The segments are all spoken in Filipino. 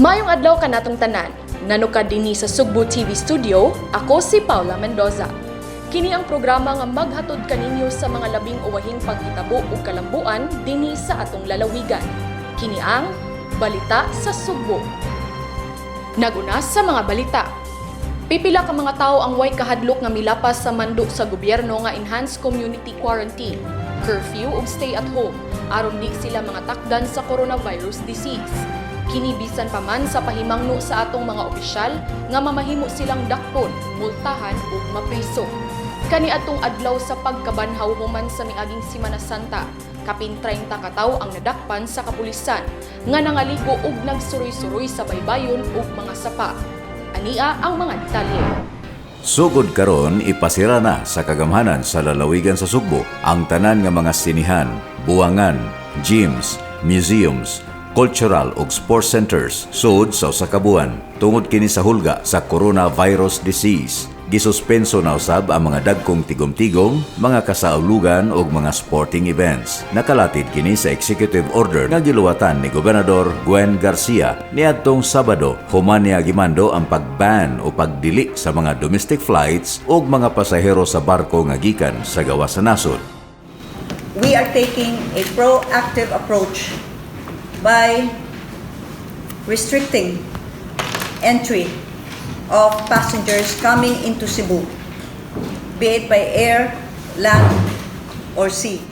Mayong adlaw kanatong tanan. Nanukad dinhi sa Sugbo TV Studio, ako si Paula Mendoza. Kini ang programa nga maghatod kaninyo sa mga labing uwahing paghitabo ug kalambuan dinhi sa atong lalawigan. Kini ang Balita sa Sugbo. Naguna sa mga balita. Pipila ka mga tawo ang way kahadlok nga milapas sa mando sa gobyerno nga enhanced community quarantine, curfew ug stay at home aron di sila mga takdan sa coronavirus disease. Kini bisan pa man sa pahimangno sa atong mga opisyal nga mamahimo silang dakpon, multahan ug mapriso. Kaniadtong adlaw sa pagkabanhaw human sa miaging Semana Santa, kapin 30 ka tawo ang nadakpan sa kapulisan nga nangaligo ug nagsuroy-suroy sa baybayon ug mga sapa. Ania ang mga detalye. Sugod karon ipasira na sa kagamhanan sa lalawigan sa Sugbo ang tanan nga mga sinihan, buwangan, gyms, museums, cultural ug sports centers sud sa usa ka buwan tungod kini sa hulga sa coronavirus disease. Gisuspenso na usab ang mga dagkong tigom-tigom, mga kasaulugan ug mga sporting events. Nakalatid kini sa executive order nga giluwatan ni Gobernador Gwen Garcia niadtong Sabado. Human niya gimando ang pag-ban o pagdili sa mga domestic flights ug mga pasahero sa barko nga gikan sa gawas sa nasod. We are taking a proactive approach by restricting entry of passengers coming into Cebu, be it by air, land, or sea.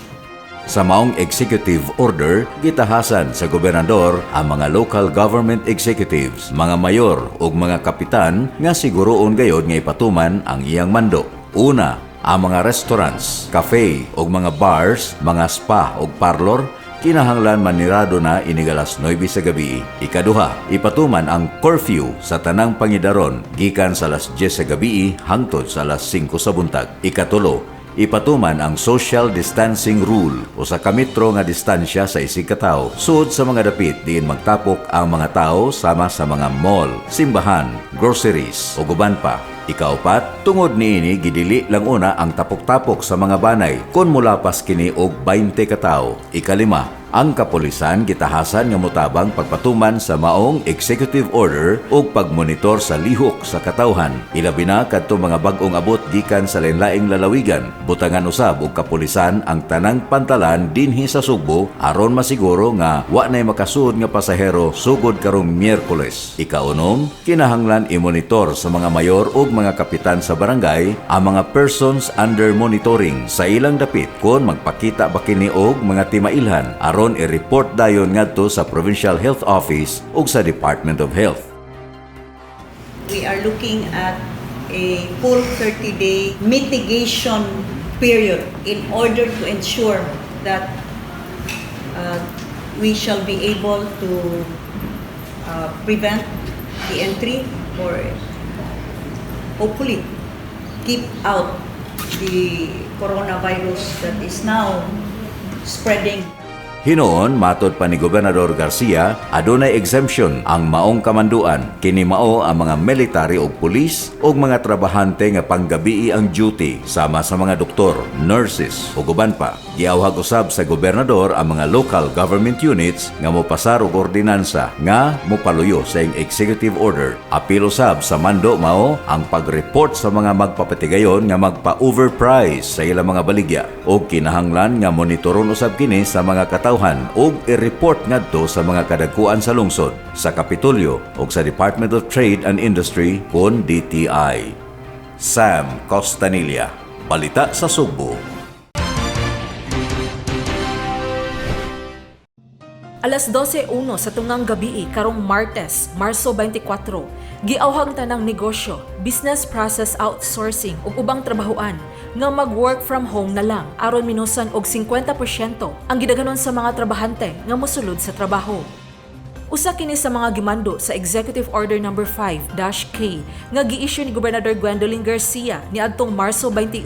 Sa maong executive order, gitahasan sa gobernador ang mga local government executives, mga mayor ug mga kapitan nga siguroon gayod nga ipatuman ang iyang mando. Una, ang mga restaurants, cafe ug mga bars, mga spa ug parlor kinahanglan manirado na inigalas 9 sa gabi. Ikaduha, ipatuman ang curfew sa tanang pangidaron gikan sa alas 10 sa gabi hangtod sa alas 5 sa buntag. Ikatulo, ipatuman ang social distancing rule o sa kametro nga distansya sa isig ka tawo sud sa mga dapit diin magtapok ang mga tawo sama sa mga mall, simbahan, groceries ug uban pa. Ikaapat, tungod niini gidili lang una ang tapok-tapok sa mga banay kun mulapas kini og 20 ka tawo. Ikalima, ang kapulisan gitahasan nga motabang pagpatuman sa maong executive order ug pagmonitor sa lihok sa katawhan. Ilabi na kadto mga bag-ong abot gikan sa lain-laing lalawigan. Butangan usab og kapulisan ang tanang pantalan dinhi sa Sugbo aron masiguro nga wa nay makasud nga pasahero sugod karong Miyerkules. Ikaunom, kinahanglan i-monitor sa mga mayor ug mga kapitan sa barangay ang mga persons under monitoring sa ilang dapit kung magpakita ba kini og mga timailhan aron i-report dayon ngadto sa Provincial Health Office ug sa Department of Health. We are looking at a full 30-day mitigation period in order to ensure that we shall be able to prevent the entry or hopefully keep out the coronavirus that is now spreading. Hinoon, matod pa ni Gobernador Garcia, adunay exemption ang maong kamanduan. Kini mao ang mga military o pulis o mga trabahante nga panggabii ang duty sama sa mga doktor, nurses o uban pa. Giawhag usab sa gobernador ang mga local government units nga mopasar og ordinansa nga mopaluyo sa executive order. Apil usab sa mando mao ang pag-report sa mga magpapatigayon nga magpa-overprice sa ilang mga baligya o kinahanglan nga monitoron usab kini sa mga katawhan ug i-report ngadto sa mga kadagkuan sa lungsod, sa Kapitolyo ug sa Department of Trade and Industry kon DTI. Sam Costanilla, Balita sa Sugbo. Alas 12:01 sa tungang gabi karong Martes, Marso 24, giawhag tanang negosyo, business process outsourcing ug ubang trabahoan nga mag-work from home na lang aron minusan og 50% ang gidaghanon sa mga trabahante nga mosulod sa trabaho. Usa kini sa mga gimando sa Executive Order No. 5-K nga gi-issue ni Gobernador Gwendolyn Garcia niadtong Marso 21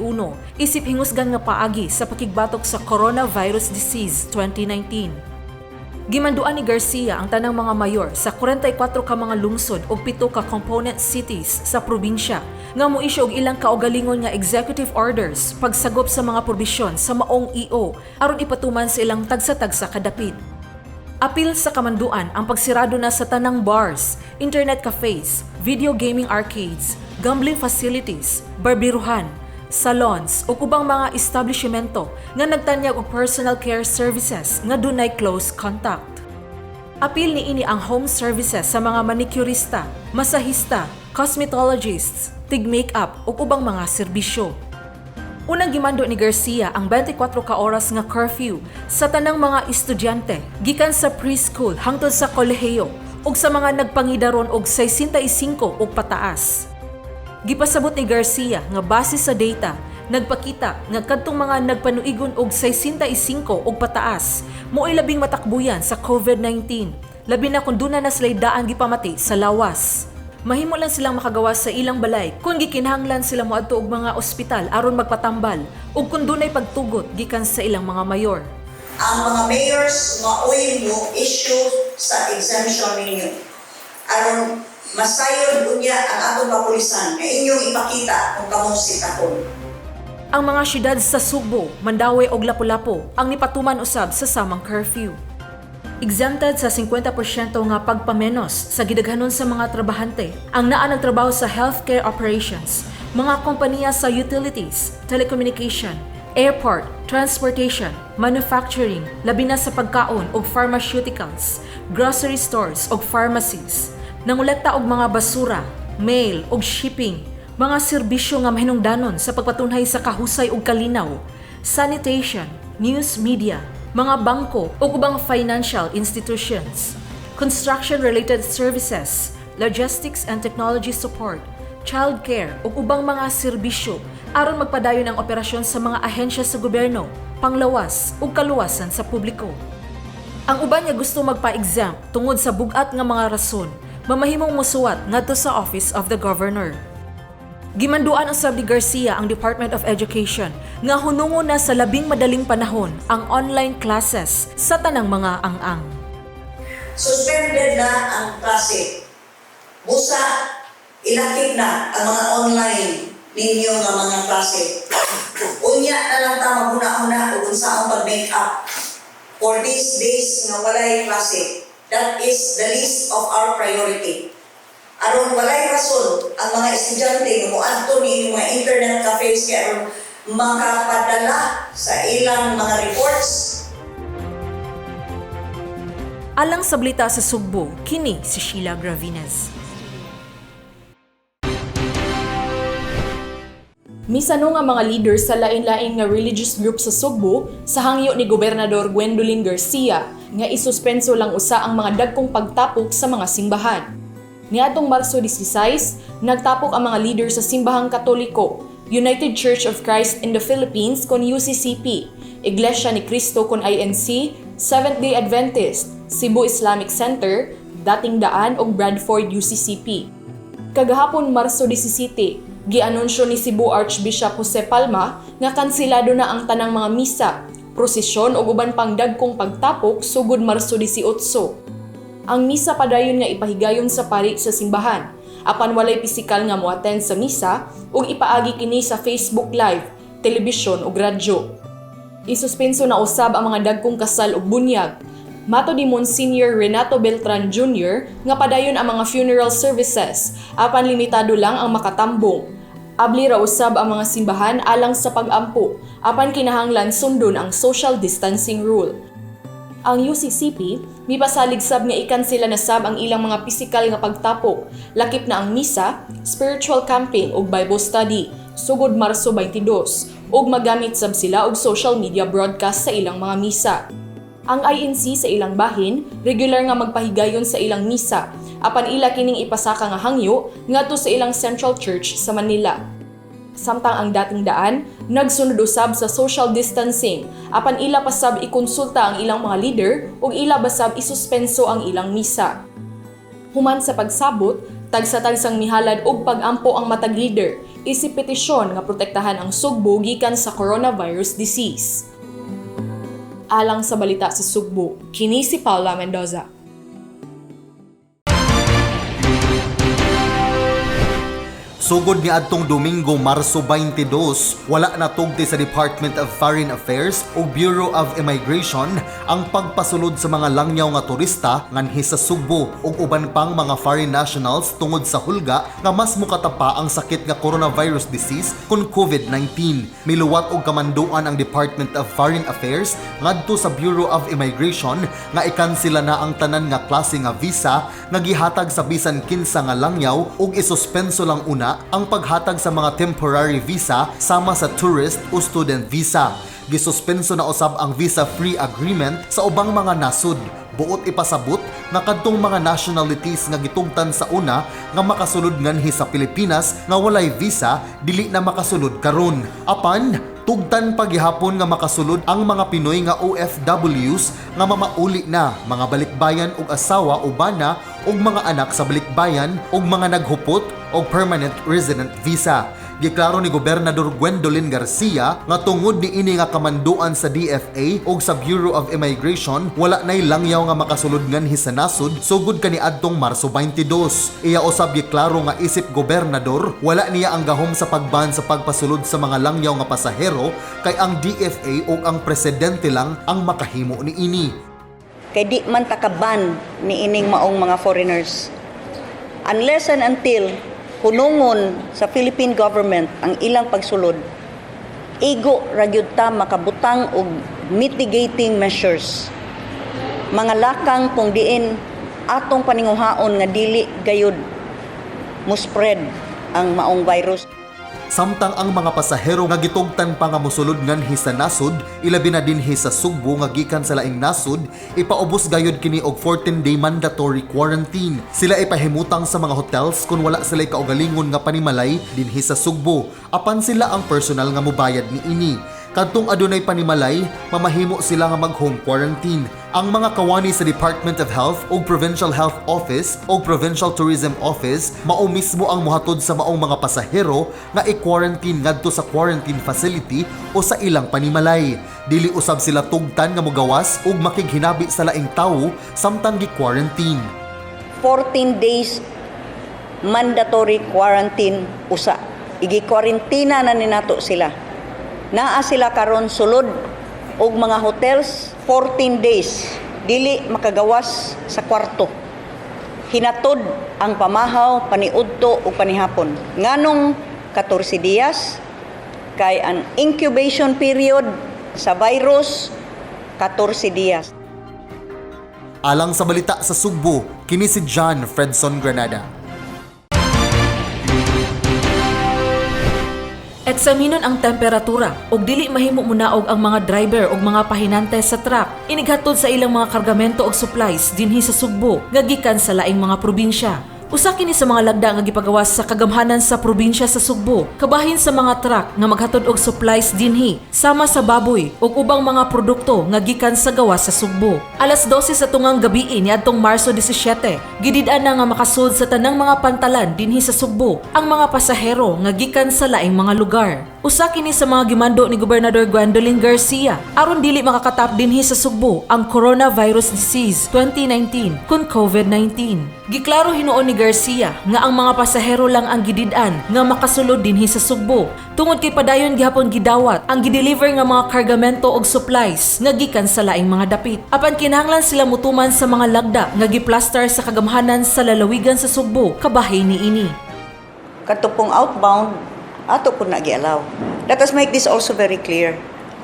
isip hingusgan nga paagi sa pakigbatok sa coronavirus disease 2019. Gimanduan ni Garcia ang tanang mga mayor sa 44 ka mga lungsod ug 7 ka component cities sa probinsya nga mo-issue og ilang kaugalingon nga executive orders pagsagop sa mga probisyon sa maong EO aron ipatuman sa ilang tagsa-tagsa kadapit. Apil sa kamanduan ang pagsirado na sa tanang bars, internet cafes, video gaming arcades, gambling facilities, barbiruhan, salons ug ubang mga establishmento nga nagtanyag og personal care services nga dunay close contact. Apil niini ang home services sa mga manicurista, masahista, cosmetologists, tig-makeup ug ubang mga serbisyo. Unang gimando ni Garcia ang 24 ka oras nga curfew sa tanang mga estudyante gikan sa preschool hangtod sa kolehiyo ug sa mga nagpangidaron og 65 ug pataas. Gipasabot ni Garcia nga base sa data nagpakita nga kadtong mga nagpanuigon og 65 ug pataas mo'y labing matakbuyan sa COVID-19 labi na kung duna na sila'y daan gipamati sa lawas. Mahimo lang silang makagawas sa ilang balay kung gikinahanglan sila moadto og mga ospital aron magpatambal ug kung dunay pagtugot gikan sa ilang mga mayor. Ang mga mayors maoy mo issue sa exemption ninyo aron masayon unya ang atong kapulisan nga inyong ipakita kung kamo si takon. Ang mga syudad sa Subo, Mandaue ug Lapu-Lapu ang nipatuman usab sa samang curfew. Exempted sa 50% nga pagpamenos sa gidaghanon sa mga trabahante ang naa nagtrabaho sa healthcare operations, mga kompanya sa utilities, telecommunication, airport, transportation, manufacturing, labi na sa pagkaon ug pharmaceuticals, grocery stores ug pharmacies, nangolekta og mga basura, mail ug shipping, mga serbisyo nga mahinungdanon sa pagpatunhay sa kahusay ug kalinaw, sanitation, news media, mga bangko o ubang financial institutions, construction-related services, logistics and technology support, childcare o ubang mga serbisyo aron magpadayon ang operasyon sa mga ahensya sa gobyerno, panglawas o kaluwasan sa publiko. Ang uban nga gusto magpa-exempt tungod sa bugat nga mga rason, mamahimong musuwat ngadto sa Office of the Governor. Gimanduan usab ni Garcia ang Department of Education nga hunungo na sa labing madaling panahon ang online classes sa tanang mga ang-ang. Suspended na ang klase. Busa, ilakip na ang mga online ninyo nga mga klase. Unya na lang ta maguna-una kung saan pag-make up. For these days nga walay klase, that is the least of our priority. Aron walay rason ang mga estudyante nga moadto ni mga internet cafes kay aron makapadala sa ilang mga reports. Alang sa balita sa Sugbo, kini si Sheila Gravines. Misano nga mga leader sa lain-lain nga religious group sa Sugbo sa hangyo ni Gobernador Gwendolyn Garcia nga isuspenso lang usa ang mga dagkong pagtapok sa mga simbahan. Niadtong Marso 16, nagtapok ang mga leader sa Simbahang Katoliko, United Church of Christ in the Philippines kon UCCP, Iglesia ni Cristo kon INC, Seventh-day Adventist, Cebu Islamic Center, Dating Daan ug Bradford UCCP. Kagahapon Marso 17, gianunsyo ni Cebu Archbishop Jose Palma nga kansilado na ang tanang mga misa, prosesyon ug uban pang dagkong pagtapok sugod Marso 18. Ang misa padayon nga ipahigayon sa pari sa simbahan, apan walay pisikal nga moattend sa misa ug ipaagi kini sa Facebook Live, telebisyon ug radyo. Isuspenso na usab ang mga dagkong kasal ug bunyag. Mato ni Monsignor Renato Beltran Jr. nga padayon ang mga funeral services, apan limitado lang ang makatambong. Abli ra usab ang mga simbahan alang sa pag-ampo, apan kinahanglan sundon ang social distancing rule. Ang UCCP, mipasalig sab nga ikansela na sab ang ilang mga pisikal nga pagtapok, lakip na ang misa, spiritual camping ug Bible study, sugod Marso 22, ug magamit sab sila og social media broadcast sa ilang mga misa. Ang INC sa ilang bahin, regular nga magpahigayon sa ilang misa, apan ila kining ipasaka nga hangyo ngadto sa ilang Central Church sa Manila. Samtang ang Dating Daan, nagsunod usab sa social distancing, apan ila pasab ikonsulta ang ilang mga leader ug ila basab isuspenso ang ilang misa. Human sa pagsabot, tagsa-tagsang mihalad og pag-ampo ang matag leader, isip petisyon nga protektahan ang Sugbo gikan sa coronavirus disease. Alang sa balita sa Sugbo, kini si Paula Mendoza. Sugod ni adtong Domingo, Marso 22, wala na tugti sa Department of Foreign Affairs o Bureau of Immigration ang pagpasulod sa mga langyaw nga turista nganhi sa Sugbo ug uban pang mga foreign nationals tungod sa hulga nga mas mukatapa ang sakit nga coronavirus disease kun COVID-19. Miluwat og kamanduan ang Department of Foreign Affairs ngadto sa Bureau of Immigration nga ikansela na ang tanan nga klase nga visa nga gihatag sa bisan kinsa nga langyaw ug isuspenso lang una ang paghatag sa mga temporary visa sama sa tourist o student visa. Gisuspenso na usab ang visa-free agreement sa ubang mga nasud. Buot ipasabot nga kadtong mga nationalities nga gitugtan sa una nga makasulod nganhi sa Pilipinas nga walay visa dili na makasulod karon. Apan tugtan paghihapon nga makasulod ang mga Pinoy nga OFWs nga mamauli na mga balikbayan ug asawa o bana ug mga anak sa balikbayan ug mga naghupot og permanent resident visa. Giklaro ni Gobernador Gwendolyn Garcia nga tungod ni ini nga kamanduan sa DFA ug sa Bureau of Immigration wala nay langyaw nga makasulod nganhi sa nasud sugod kaniadtong Marso 22. Iya usab giklaro nga isip gobernador wala niya ang gahom sa pagban sa pagpasulod sa mga langyaw nga pasahero kay ang DFA ug ang presidente lang ang makahimo ni ini. Kay di man takaban ni ining maong mga foreigners. Unless and until hunungon sa Philippine government ang ilang pagsulod, igo ra gyud ta makabutang og mitigating measures. Mga lakang kung diin atong paninguhaon nga dili gayud mo spread ang maong virus. Samtang ang mga pasahero nga gitugtan pa nga mosulod nganhi sa nasud, ilabi na dinhi sa Sugbo nga gikan sa laing nasud, ipaubos gayud kini og 14-day mandatory quarantine. Sila ipahimutang sa mga hotels kung wala sila kaugalingon nga panimalay dinhi sa Sugbo. Apan sila ang personal nga mobayad ni ini. Kadtong adunay panimalay, mamahimo sila nga mag-home quarantine. Ang mga kawani sa Department of Health o Provincial Health Office o Provincial Tourism Office mao mismo ang mohatod sa maong mga pasahero nga i-quarantine ngadto sa quarantine facility o sa ilang panimalay. Dili usab sila tugtan nga mogawas ug makighinabi sa laing tawo samtang gi-quarantine. 14 days mandatory quarantine usa. Igi-quarantina na ni nato sila. Naa sila karon sulod og mga hotels 14 days dili makagawas sa kwarto. Hinatod ang pamahaw paniudto ug panihapon. Nganong 14 dias kay ang incubation period sa virus 14 dias. Alang sa balita sa Sugbo, kini si John Fredson Granada. Eksaminon ang temperatura ug dili mahimo munaog ang mga driver ug mga pahinante sa truck inighatod sa ilang mga kargamento ug supplies dinhi sa Sugbo nga gikan sa laing mga probinsya. Usa kini sa mga lagda nga gipagawas sa kagamhanan sa probinsya sa Sugbo, kabahin sa mga truck nga maghatod og supplies dinhi sama sa baboy ug ubang mga produkto nga gikan sa gawas sa Sugbo. Alas 12 sa tungang gabi niadtong Marso 17, gidid-an na nga makasud sa tanang mga pantalan dinhi sa Sugbo ang mga pasahero nga gikan sa laing mga lugar. Usa kini sa mga gimando ni Gobernador Gwendolyn Garcia aron dili makakatap dinhi sa Sugbo ang coronavirus disease 2019 kun COVID-19. Giklaro hinuon ni Garcia nga ang mga pasahero lang ang gidid-an nga makasulod dinhi sa Sugbo tungod kay padayon gihapon gidawat ang gideliver nga mga kargamento og supplies nga gikan sa laing mga dapit. Apan kinahanglan sila mutuman sa mga lagda nga giplastar sa kagamhanan sa lalawigan sa Sugbo kabahin niini. Katupong outbound ato po na gi-allow. Let us make this also very clear.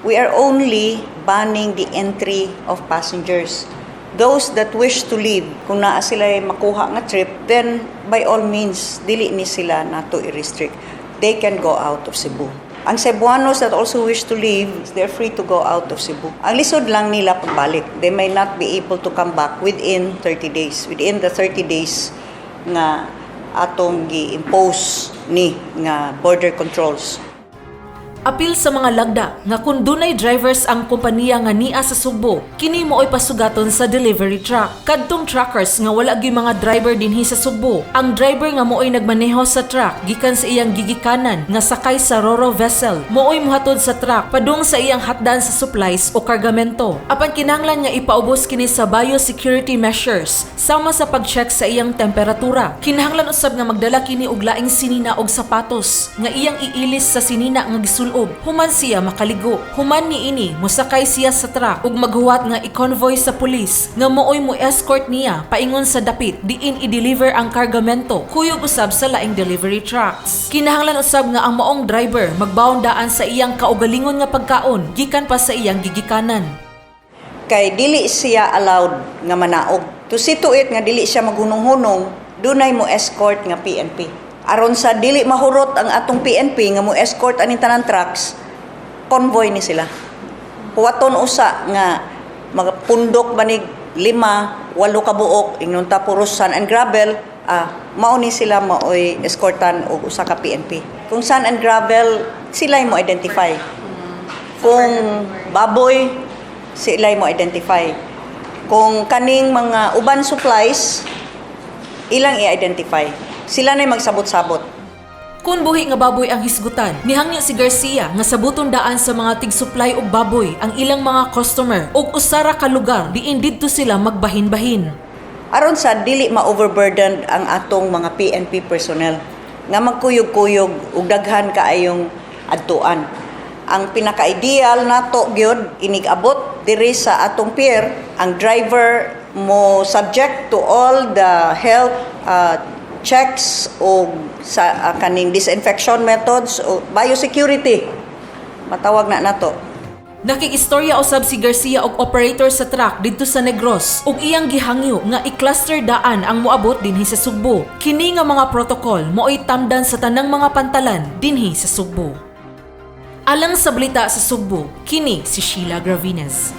We are only banning the entry of passengers. Those that wish to leave, kung naa sila makuha nga trip, then by all means, dili ni sila nato i-restrict. They can go out of Cebu. Ang Cebuanos that also wish to leave, they're free to go out of Cebu. Ang lisod lang nila pagbalik. They may not be able to come back within 30 days. Within the 30 days nga atong gi-impose ni nga border controls. Apil sa mga lagda nga kung dunay drivers ang kompanya nga niya sa Sugbo, kini mooy pasugaton sa delivery truck. Kadtong truckers nga wala gyud mga driver dinhi sa Sugbo, ang driver nga mooy nagmaneho sa truck gikan sa iyang gigikanan nga sakay sa roro vessel, mooy mohatod sa truck padung sa iyang hatdan sa supplies o kargamento. Apan kinahanglan nga ipaubos kini sa biosecurity measures sama sa pag-check sa iyang temperatura. Kinahanglan usab nga magdala kini og laing sinina og sapatos nga iyang iilis sa sinina nga gisul human siya makaligo. Human niini mosakay siya sa truck ug maghuwat nga i-convoy sa pulis nga mooy mo escort niya paingon sa dapit diin i-deliver ang kargamento kuyog usab sa laing delivery trucks. Kinahanglan usab nga ang maong driver magbaon daan sa iyang kaugalingon nga pagkaon gikan pa sa iyang gigikanan. Kay dili siya allowed nga manaog. To see to it nga dili siya maghunong-hunong, dunay mo escort nga PNP. Aron sa dili mahurot ang atong PNP nga mo escort aning tanan trucks, convoy ni sila. Huwaton usa nga magpundok banig 5, 8 ka buok ingnon ta puros sand and gravel, mao ni sila maoy escortan og usa ka PNP. Kung sand and gravel, sila mo identify. Kung baboy, sila mo identify. Kung kaning mga uban supplies, ilang i-identify. Sila na'y magsabot-sabot. Kung buhi nga baboy ang hisgutan, nihangyo si Garcia nga sabuton daan sa mga tig-supply og baboy ang ilang mga customer og usara ka lugar diin didto sila magbahin-bahin. Aron sa dili ma-overburden ang atong mga PNP personnel nga magkuyog-kuyog ug daghan kaayong adtuan. Ang pinaka-ideal nato gyud inig-abot diri sa atong pier, ang driver mo subject to all the health checks o sa kaning disinfection methods o biosecurity. Matawag na nato. Nakikistorya usab si Garcia og operator sa truck didto sa Negros ug iyang gihangyo nga i-cluster daan ang moabot dinhi sa Sugbo. Kini nga mga protocol mooy tamdan sa tanang mga pantalan dinhi sa Sugbo. Alang sa balita sa Sugbo, kini si Sheila Gravines.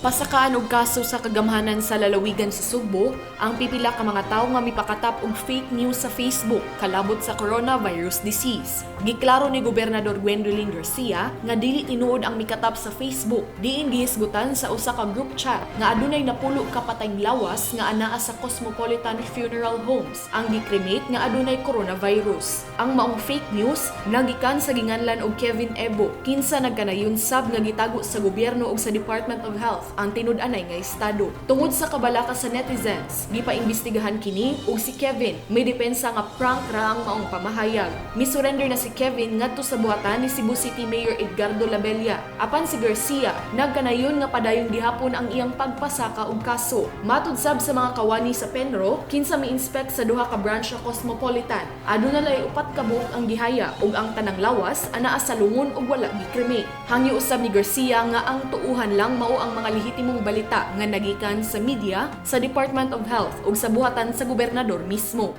Pasakaan og kaso sa kagamhanan sa lalawigan sa Sugbo ang pipila ka mga tawo nga mipakatap og fake news sa Facebook kalabot sa coronavirus disease. Giklaro ni Gobernador Gwendolyn Garcia nga dili tinuod ang mikatap sa Facebook diin gihisgutan sa usa ka group chat nga adunay napulo ka patayng lawas nga anaa sa Cosmopolitan Funeral Homes ang gikremate nga adunay coronavirus. Ang maong fake news nagikan sa ginganlan og Kevin Ebo kinsa nagkanayon sab nga gitago sa gobyerno ug sa Department of Health ang tinud-anay nga estado. Tungod sa kabalaka sa netizens, gipaimbestigahan kini ug si Kevin may depensa nga prank ra ang maong pamahayag. Misurrender na si Kevin ngadto sa buhatan ni Cebu City Mayor Edgardo Labella. Apan si Garcia nagkanayon nga padayon gihapon ang iyang pagpasaka og kaso. Matud sab sa mga kawani sa Penro, kinsa mi-inspect sa duha ka branch sa Cosmopolitan, aduna lay 4 ka buok ang gihaya ug ang tanang lawas anaa sa lungon ug wala gikremate. Hangyo usab ni Garcia nga ang tuuhan lang mao ang mga lehitimong balita nga nagikan sa media, sa Department of Health ug sa buhatan sa gobernador mismo.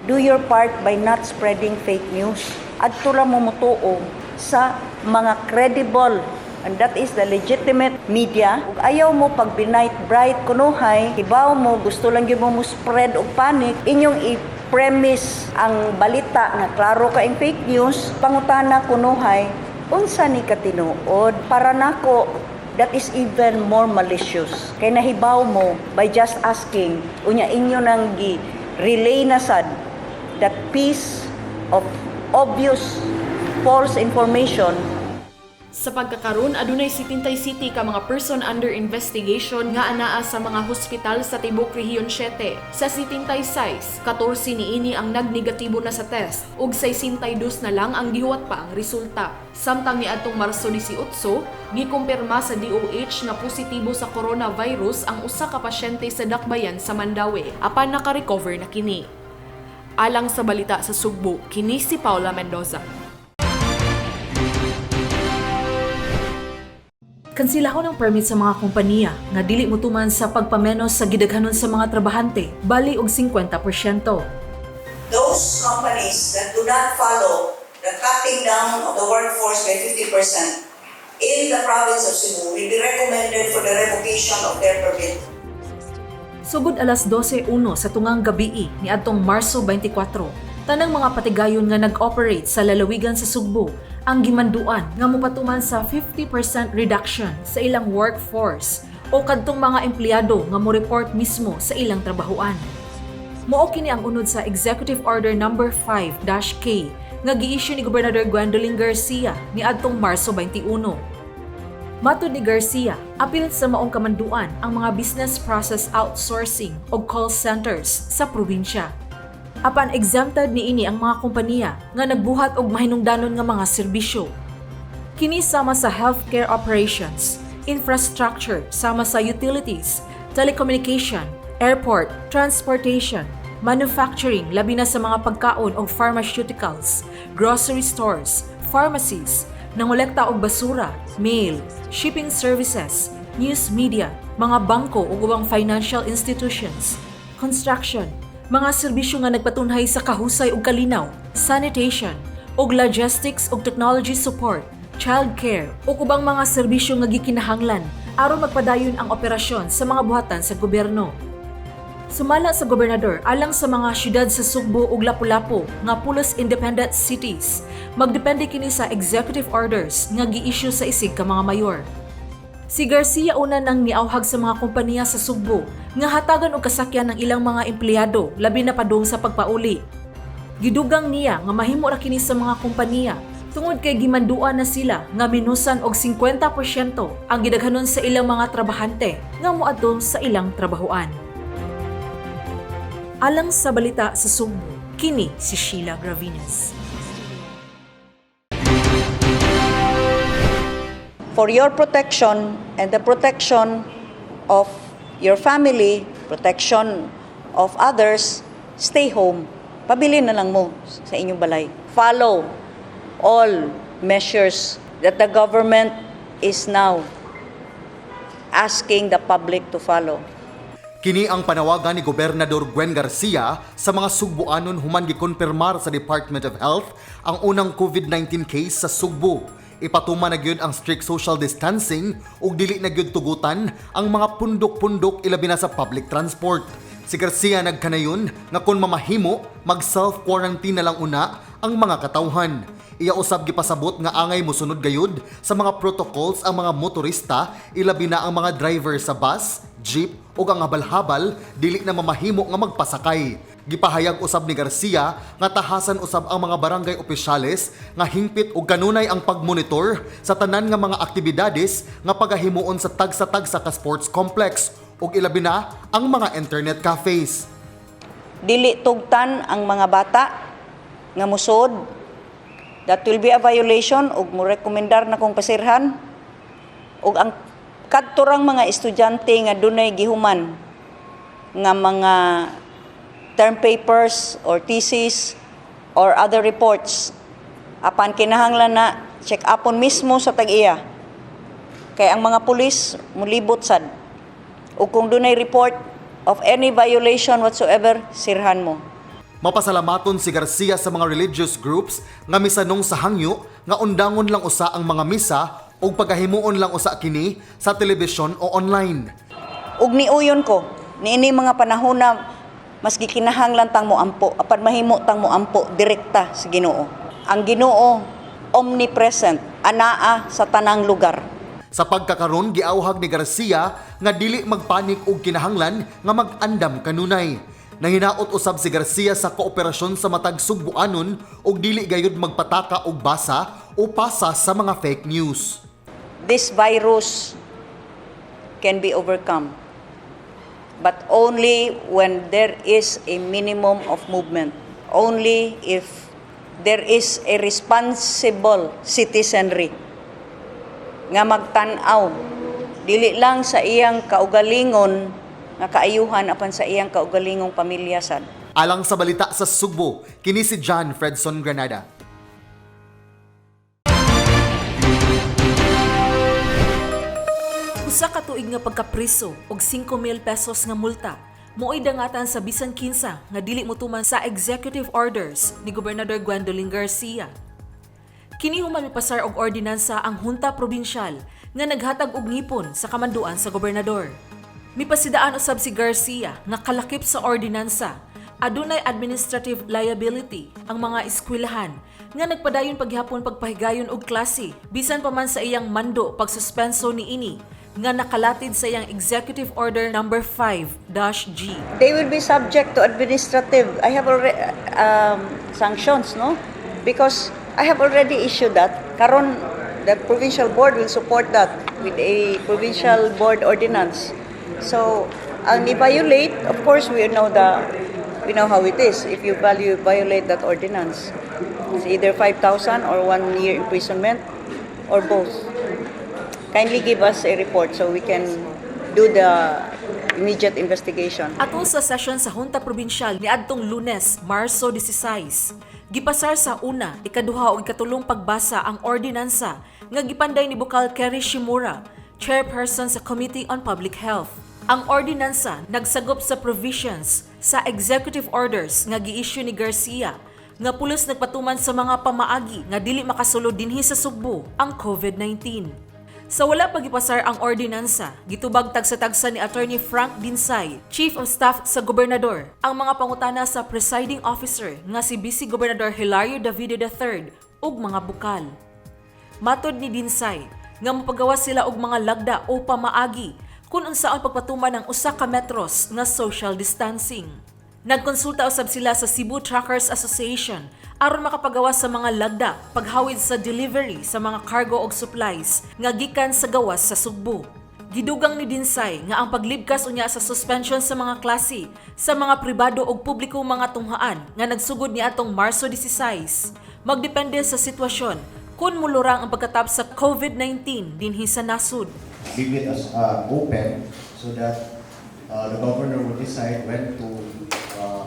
Do your part by not spreading fake news. Adto ra mo motuo sa mga credible, and that is the legitimate media. Ug ayaw mo pag binight bright kunuhay, hibaw mo gusto lang gyud mo spread og panic, inyong i-premise ang balita nga klaro ka ing fake news, pangutana kunuhay unsa ni katinuod para nako. That is even more malicious. Kay nahibaw mo by just asking, unya inyo nang gi-relay na sad that piece of obvious false information. Sa pagkakaroon, adunay 77 ka mga person under investigation nga anaa sa mga hospital sa Tibok Rehiyon 7. Sa 76, 14 niini ang nagnegatibo na sa test ug 62 na lang ang gihuwat pa ang resulta. Samtang niadtong Marso 18, gikumpirma sa DOH nga positibo sa coronavirus ang usa ka pasyente sa Dakbayan sa Mandawi apan naka-recover na kini. Alang sa balita sa Sugbo, kini si Paula Mendoza. Kansilahon ang permit sa mga kompanya nga dili motuman sa pagpamenos sa gidaghanon sa mga trabahante, bali og 50%. Those companies that do not follow the cutting down of the workforce by 50% in the province of Cebu will be recommended for the revocation of their permit. Sugod alas 12:01 sa tungang gabii niadtong Marso 24, Tanang mga patigayon nga nag-operate sa lalawigan sa Sugbo ang gimanduan nga mopatuman sa 50% reduction sa ilang workforce o kadtong mga empleyado nga mo-report mismo sa ilang trabahoan. Mao kini ang unod sa Executive Order No. 5-K nga gi-issue ni Gobernador Gwendolyn Garcia niadtong Marso 21. Matud ni Garcia, apil sa maong kamanduan ang mga business process outsourcing o call centers sa probinsya. Apan exempted niini ang mga kompanya nga nagbuhat og mahinungdanon nga mga serbisyo. Kini sama sa healthcare operations, infrastructure sama sa utilities, telecommunication, airport, transportation, manufacturing labi na sa mga pagkaon o pharmaceuticals, grocery stores, pharmacies, nangolekta og basura, mail, shipping services, news media, mga bangko ug ubang financial institutions, construction, mga serbisyo nga nagpatunhay sa kahusay ug kalinaw, sanitation, ug logistics ug technology support, childcare ug ubang mga serbisyo nga gikinahanglan aron magpadayon ang operasyon sa mga buhatan sa gobyerno. Sumala sa gobernador alang sa mga syudad sa Sugbo ug Lapu-Lapu nga pulos independent cities, magdepende kini sa executive orders nga gi-issue sa isig ka mga mayor. Si Garcia una nang niauhag sa mga kompanya sa Sugbo nga hatagan og kasakyan ng ilang mga empleyado labi na padung sa pagpauli. Gidugang niya nga mahimo ra kini sa mga kompanya tungod kay gimanduan na sila nga minusan og 50% ang gidaghanon sa ilang mga trabahante nga moadto sa ilang trabahoan. Alang sa balita sa Sugbo, kini si Sheila Gravinas. For your protection and the protection of your family, protection of others, stay home. Pabili na lang mo sa inyong balay. Follow all measures that the government is now asking the public to follow. Kini ang panawagan ni Gobernador Gwen Garcia sa mga Sugboanon human gikonfirmar sa Department of Health ang unang COVID-19 case sa Sugbo. Ipatuman na gyud ang strict social distancing ug dili na gyud tugutan ang mga pundok-pundok ilabi na sa public transport. Si Garcia nagkanayon nga kung mamahimo, mag-self-quarantine na lang una ang mga katawhan. Iya usab gipasabot nga angay mosunod gayud sa mga protocols ang mga motorista ilabi na ang mga driver sa bus, jeep ug ang habal-habal dili na mamahimo nga magpasakay. Gipahayag usab ni Garcia nga tahasan usab ang mga barangay opisyales nga hingpit og kanunay ang pagmonitor sa tanan nga mga aktibidades nga pagahimuon sa tagsa-tagsa ka sports complex ug ilabi na ang mga internet cafes. Dili tugtan ang mga bata nga musod. That will be a violation ug mo rekomendar na kong pasirhan. Ug ang kadturang mga estudyante nga dunay gihuman nga mga term papers or thesis or other reports, apan kinahanglan na check upon mismo sa tag-iya. Kay ang mga pulis mulibot sad. Ug kung dunay report of any violation whatsoever, sirhan mo. Mapasalamaton si Garcia sa mga religious groups nga misanong sa hangyo nga undangon lang usa ang mga misa ug pagahimuon lang usa kini sa telebisyon o online. Ug niuyon ko, niini mga panahon na mas gikinahanglan tang moampo, apan mahimo tang moampo direkta sa Ginoo. Ang Ginoo omnipresent, anaa sa tanang lugar. Sa pagkakaron giauhag ni Garcia nga dili magpanik og kinahanglan nga mag-andam kanunay. Nanginaot usab si Garcia sa kooperasyon sa matag Sugboanon ug dili gayud magpataka og basa o pasa sa mga fake news. This virus can be overcome, but only when there is a minimum of movement. Only if there is a responsible citizenry nga magtan-aw dili lang sa iyang kaugalingon nga kaayuhan apan sa iyang kaugalingong pamilya sad. Alang sa balita sa Sugbo, kini si John Fredson Granada. Usa ka tuig nga pagkapriso og 5,000 pesos nga multa mo'y dangatan sa bisan kinsa nga dili motuman sa executive orders ni Gobernador Gwendolyn Garcia. Kini human mipasar og ordinansa ang Hunta Probinsyal nga naghatag og ngipon sa kamanduan sa gobernador. Mipasidaan usab si Garcia nga kalakip sa ordinansa adunay administrative liability ang mga eskwelahan nga nagpadayon paghapon pagpahigayon og klase bisan pa man sa iyang mando pagsuspenso niini nga nakalatid sa iyang Executive Order number 5-G. They will be subject to administrative. I have already sanctions, no? Because I have already issued that. Karon, the provincial board will support that with a provincial board ordinance. So, ang i-violate, of course, we know how it is. If you violate that ordinance, it's either 5,000 or 1 year imprisonment or both. Kindly give us a report so we can do the immediate investigation. Atol sa session sa Junta Provincial ni adtong Lunes, Marso 16, gipasar sa una, ikaduha ug ikatulong pagbasa ang ordinansa nga gipanday ni Bukal Kerry Shimura, chairperson sa Committee on Public Health. Ang ordinansa nagsagop sa provisions sa executive orders nga gi-issue ni Garcia nga pulos nagpatuman sa mga pamaagi nga dili makasulod dinhi sa Sugbo ang COVID-19. Sa wala pagipasar ang ordinansa, gitubag tagsa-tagsa ni Attorney Frank Dinsay, Chief of Staff sa Gobernador, ang mga pangutana sa presiding officer nga si Vice Gobernador Hilario Davide III ug mga bukal. Matod ni Dinsay nga mapagawas sila og mga lagda o pamaagi kung unsaon pagpatuman ng usa ka metros nga social distancing. Nagkonsulta usab sila sa Cebu Truckers Association aron makapagawas sa mga lagda paghawid sa delivery sa mga cargo og supplies nga gikan sa gawas sa Sugbo. Gidugang ni Dinsay nga ang paglibkas unya sa suspension sa mga klase sa mga pribado ug publikong mga tunghaan nga nagsugod ni atong Marso 16 magdepende sa sitwasyon kung mulurang ang pagkatap sa COVID-19 dinhi sa nasud. Leave it as open so that the governor will decide when to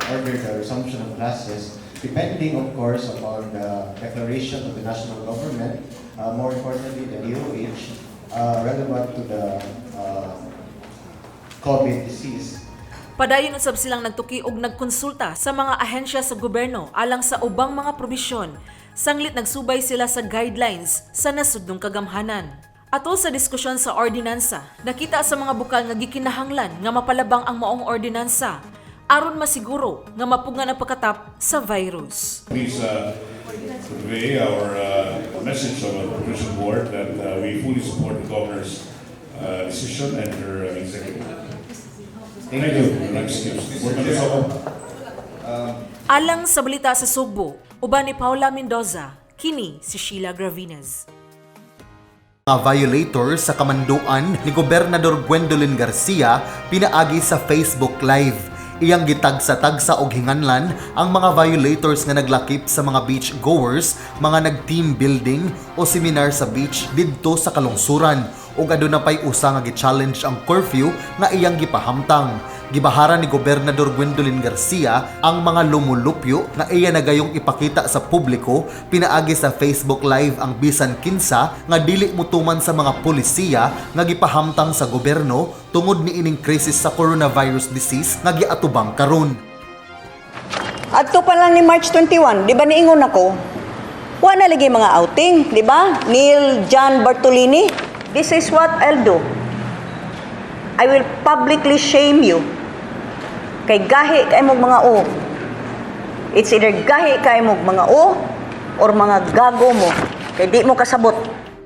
order the resumption of classes, depending, of course, upon the declaration of the national government, more importantly, the DOH, relevant to the COVID disease. Padayon usab silang nagtuki og nagkonsulta sa mga ahensya sa gobyerno alang sa ubang mga probisyon. Sanglit nagsubay sila sa guidelines sa nasudnong kagamhanan. Atol sa diskusyon sa ordinansa, nakita sa mga bukal nga gikinahanglan nga mapalabang ang maong ordinansa aron masiguro nga mapugan ang pagkatap sa virus. Please convey our message of the provincial board that we fully support the governor's decision and her executive. Thank you. Alang sa balita sa Sugbo, uban ni Paula Mendoza, kini si Sheila Gravines. Mga violators sa kamanduan ni Gobernador Gwendolyn Garcia pinaagi sa Facebook Live. Iyang gitagsa-tagsa og hinganlan ang mga violators nga naglakip sa mga beach goers, mga nag-team building o seminar sa beach didto sa kalungsuran ug aduna pay usa nga gi-challenge ang curfew nga iyang gipahamtang. Gibaharan ni Gobernador Gwendolyn Garcia ang mga lumulupyo na iya nagayong ipakita sa publiko pinaagi sa Facebook Live ang bisan kinsa nga dili mutuman sa mga polisiya nga gipahamtang sa gobyerno tungod ni ining krisis sa coronavirus disease nga giatubang karon. Adto pa lang ni March 21, di ba niingon ako? Wa na lagi mga outing, di ba? Neil John Bartolini, this is what I'll do. I will publicly shame you. Kay gahi kay mong mga o. It's either gahi kay mong mga o or mga gago mo. Kay di mo kasabot.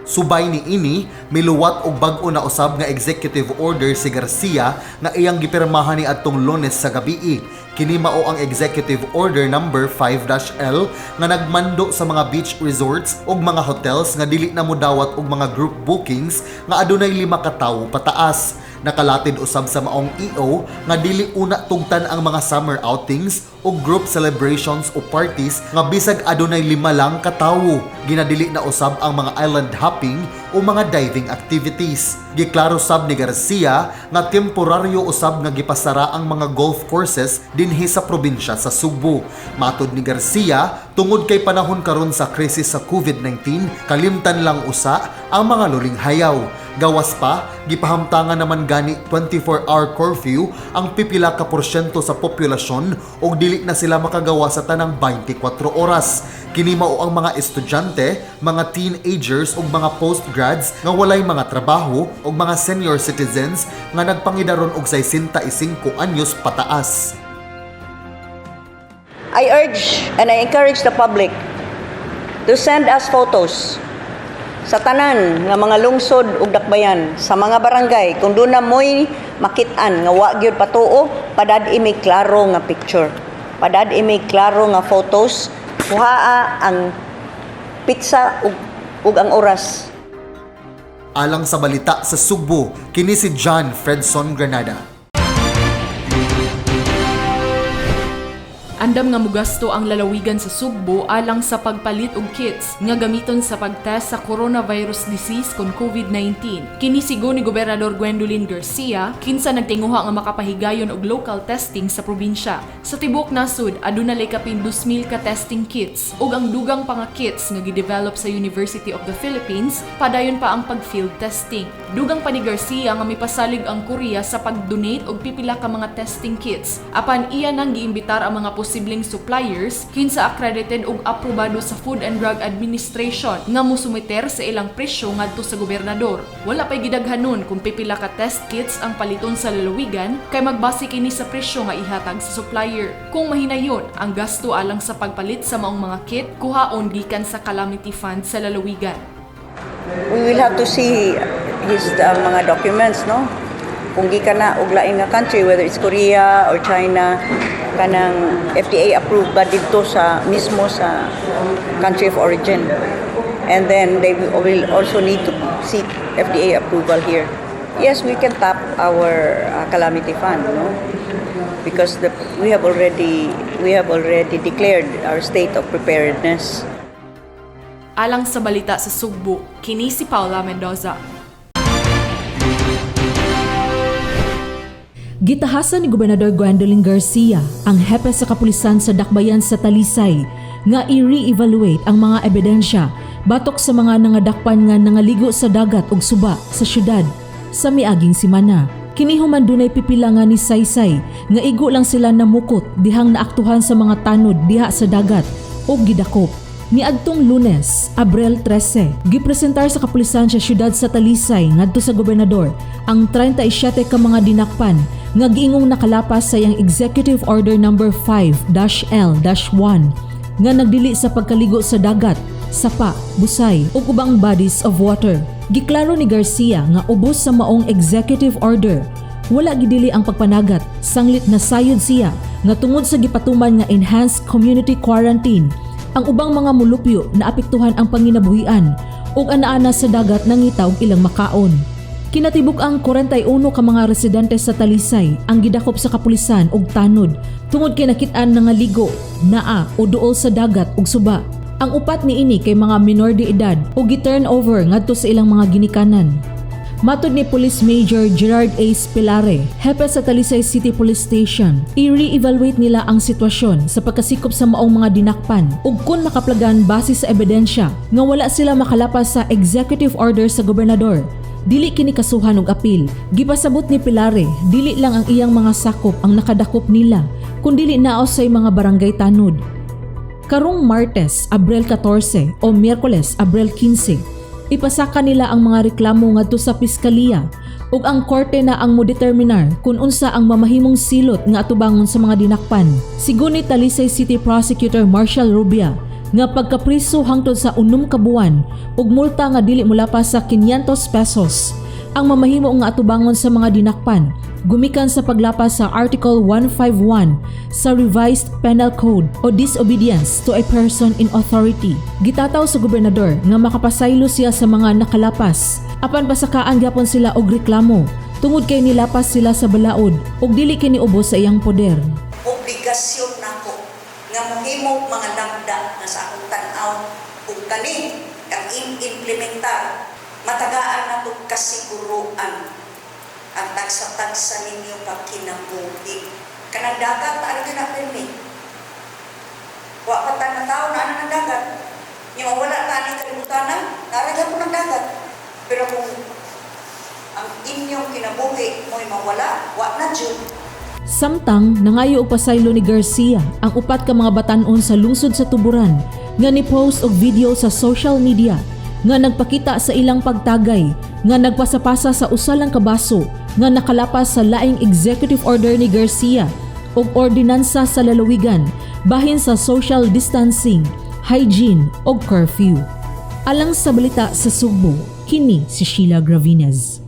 Subay ni ini, miluwat og bag-o na usab nga executive order si Garcia nga iyang gipirmahan ni adtong Lunes sa gabii. Kini mao ang executive order number 5-L nga nagmando sa mga beach resorts ug mga hotels nga dili na modawat og mga group bookings nga adunay 5 ka tawo pataas. Nakalatid usab sa maong EO nga dili una tugtan ang mga summer outings o group celebrations o parties nga bisag adunay 5 lang ka tawo. Ginadili na usab ang mga island hopping o mga diving activities. Giklaro sab ni Garcia nga temporaryo usab nga gipasara ang mga golf courses dinhi sa probinsya sa Sugbo. Matod ni Garcia, tungod kay panahon karon sa krisis sa COVID-19, kalimtan lang usa ang mga luling hayaw. Gawas pa, gipahamtangan naman gani 24-hour curfew ang pipila ka porsyento sa populasyon o dili na sila makagawa sa tanang 24 oras. Kini mao ang mga estudyante, mga teenagers ug mga postgrads nga walay mga trabaho ug mga senior citizens nga nagpangidaron og 65 anyos pataas. I urge and I encourage the public to send us photos sa tanan nga mga lungsod ug dakbayan sa mga barangay kung doon na mo'y makit-an nga wa gyud patuo, padad imi klaro nga picture, padad imi klaro nga photos, kuhaa ang pizza ug ang oras. Alang sa balita sa Sugbo, kini si John Fredson Granada. Andam nga mugasto ang lalawigan sa Sugbo alang sa pagpalit og kits nga gamiton sa pagtest sa coronavirus disease kon COVID-19. Kini sigo ni Gobernador Gwendolyn Garcia kinsa nagtinguha nga makapahigayon og local testing sa probinsya. Sa tibok nasud aduna lay kapin 2,000 ka testing kits ug ang dugang pa nga kits nga gidevelop sa University of the Philippines padayon pa ang pag-field testing. Dugang pa ni Garcia nga mipasalig ang Korea sa pag-donate og pipila ka mga testing kits apan iya nang giimbitar ang mga posibleng suppliers kinsa accredited ug aprobado sa Food and Drug Administration nga musumiter sa ilang presyo ngadto sa gobernador. Wala pay gidaghanon kung pipila ka test kits ang paliton sa lalawigan kay magbase kini sa presyo nga ihatag sa supplier. Kung mahinayon ang gasto alang sa pagpalit sa maong mga kit kuhaon gikan sa calamity fund sa lalawigan. We will have to see his mga documents, no? Kung gikan na og lain nga country, whether it's Korea or China, kanang FDA approved ba dito sa mismo sa country of origin, and then they will also need to seek FDA approval here. Yes, we can tap our calamity fund, no? Because we have already declared our state of preparedness. Alang sa balita sa Sugbo, kini si Paula Mendoza. Gitahasan ni Gobernador Gwendolyn Garcia ang hepe sa kapulisan sa dakbayan sa Talisay nga i-re-evaluate ang mga ebidensya batok sa mga nangadakpan nga nangaligo sa dagat ug suba sa syudad sa miaging simana. Kini human dunay pipila nga ni Saysay nga igo lang sila namukot dihang naaktuhan sa mga tanod diha sa dagat ug gidakop. Niadtong Lunes, Abril 13, gipresentar sa kapulisan sa syudad sa Talisay ngadto sa gobernador ang 37 ka mga dinakpan nga giingong nakalapas sa iyang Executive Order No. 5-L-1 nga nagdili sa pagkaligo sa dagat, sapa, busay ug ubang bodies of water. Giklaro ni Garcia nga ubos sa maong executive order, wala gidili ang pagpanagat, sanglit na sayod siya nga tungod sa gipatuman nga enhanced community quarantine ang ubang mga mulupyo na apektuhan ang panginabuhian ug anaana sa dagat nangitaw ilang makaon. Kinatibuk ang 41 ka mga residente sa Talisay ang gidakop sa kapulisan ug tanod tungod kay nakit-an nga ligo, naa o duol sa dagat ug suba. Ang upat niini kay mga minor de edad ug gi-turn over ngadto sa ilang mga ginikanan. Matod ni Police Major Gerard A. Spilare, hepe sa Talisay City Police Station, i-re-evaluate nila ang sitwasyon sa pagkasikop sa maong mga dinakpan ug kung makaplagan base sa ebidensya nga wala sila makalapas sa executive order sa gobernador. Dili kini kasuhan og apil. Gipasabot ni Pilare, dili lang ang iyang mga sakop ang nakadakop nila, kundi naos sa mga barangay tanod. Karong Martes, Abril 14 o Miyerkules, Abril 15, ipasaka nila ang mga reklamo ngadto sa piskalya ug ang korte na ang modeterminar kung unsa ang mamahimong silot nga atubangon sa mga dinakpan. Sigon ni Talisay City Prosecutor Marshall Rubia nga pagkapriso hangtod sa 6 ka buwan ug multa nga dili molapas sa 500 pesos ang mamahimo nga atubangon sa mga dinakpan gumikan sa paglapas sa Article 151 sa Revised Penal Code o disobedience to a person in authority. Gitataw sa gobernador nga makapasaylo siya sa mga nakalapas apan pasakaan gyapon sila og reklamo tungod kay nilapas sila sa balaod ug dili kini ubos sa iyang poder. Obligasyon nako nga mahimo mga lagda na sa akong tan-aw ug kani ang implementar matagaan nato kasiguruan ang tagsa-tagsa ninyo pagkinabuhi. Kanang dagat, ano yun ang permit? Wa pa tayo na tao na ano ng dagat. Yung wala tani kalimutan naragyan mo ng dagat. Pero kung ang inyong kinabuhi mo'y mawala, wa na dyan. Samtang nangayo og pasaylo ni Garcia ang upat ka mga batan-on sa lungsod sa Tuburan nga ni-post og video sa social media nga nagpakita sa ilang pagtagay nga nagpasapasa sa usalang kabaso nga nakalapas sa laing executive order ni Garcia ug ordinansa sa lalawigan bahin sa social distancing, hygiene o curfew. Alang sa balita sa Sugbo, kini si Sheila Gravinez.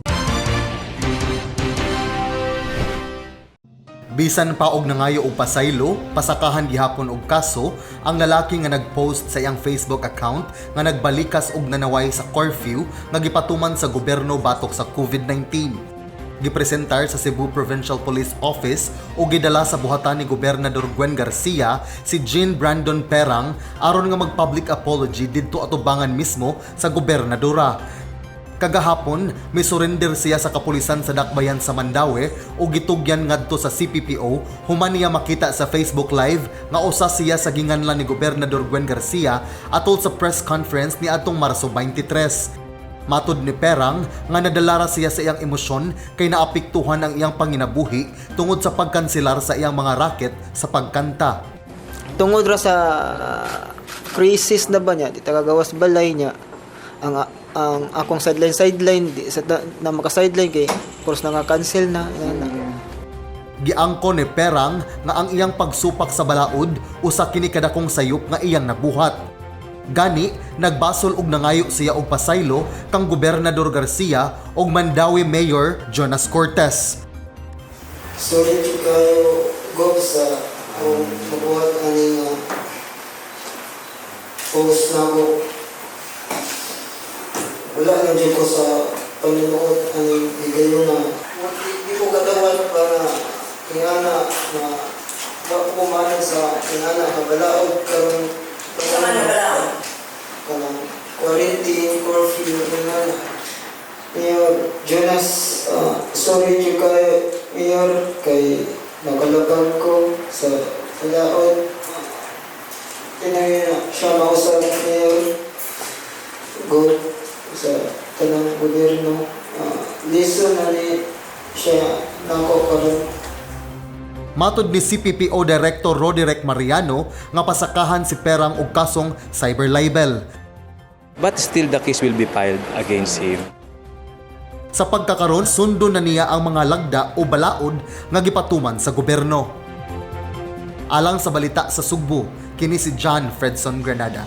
Bisan pa og nangayo og pasaylo, pasakahan gihapon og kaso ang lalaki nga nagpost sa iyang Facebook account nga nagbalikas og nanaway sa curfew nga gipatuman sa gobyerno batok sa COVID-19. Gipresentar sa Cebu Provincial Police Office o gidala sa buhatan ni Gobernador Gwen Garcia si Jean Brandon Perang aron nga mag-public apology didto atubangan mismo sa gobernadora. Kagahapon, may surrender siya sa kapulisan sa Dakbayan sa Mandaue o gitugyan ngadto sa CPPO human niya makita sa Facebook Live nga usa siya sa ginganlan ni Gobernador Gwen Garcia atol sa press conference ni atong Marso 23. Matud ni Perang nga nadalara siya sa iyang emosyon kay naapektuhan ang iyang panginabuhi tungod sa pagkanselar sa iyang mga racket sa pagkanta. Tungod ra sa crisis na ba niya, di tagagawas balay niya ang akong sideline di sa na maka-sideline kay course na nga cancel na. Giangko ni Perang nga ang iyang pagsupak sa balaod usa kini kadakong sayop nga iyang nabuhat. Gani, nagbasol og nangayo siya og pasaylo kang Gobernador Garcia og Mandaue Mayor Jonas Cortez. Sorry kayo go sa kung mabuhat ani nga post na ko. Wala na dyan ko sa Panginoon ani higayon na di ko katawan para ingana na kumanan sa ingana kabalaod karon kanang quarantine curfew ingana. Mayor Jonas, sorry dyan kayo Mayor kay nakalabang ko sa balaod. Tinangin na siya mausap Mayor go sa tanang gobyerno. Liso na ni siya nako karon. Matud ni CPPO Director Roderick Mariano nga pasakahan si Perang og kasong cyber libel. But still the case will be filed against him. Sa pagkakaroon, sundo na niya ang mga lagda o balaod nga gipatuman sa gobyerno. Alang sa balita sa Sugbo, kini si John Fredson Granada.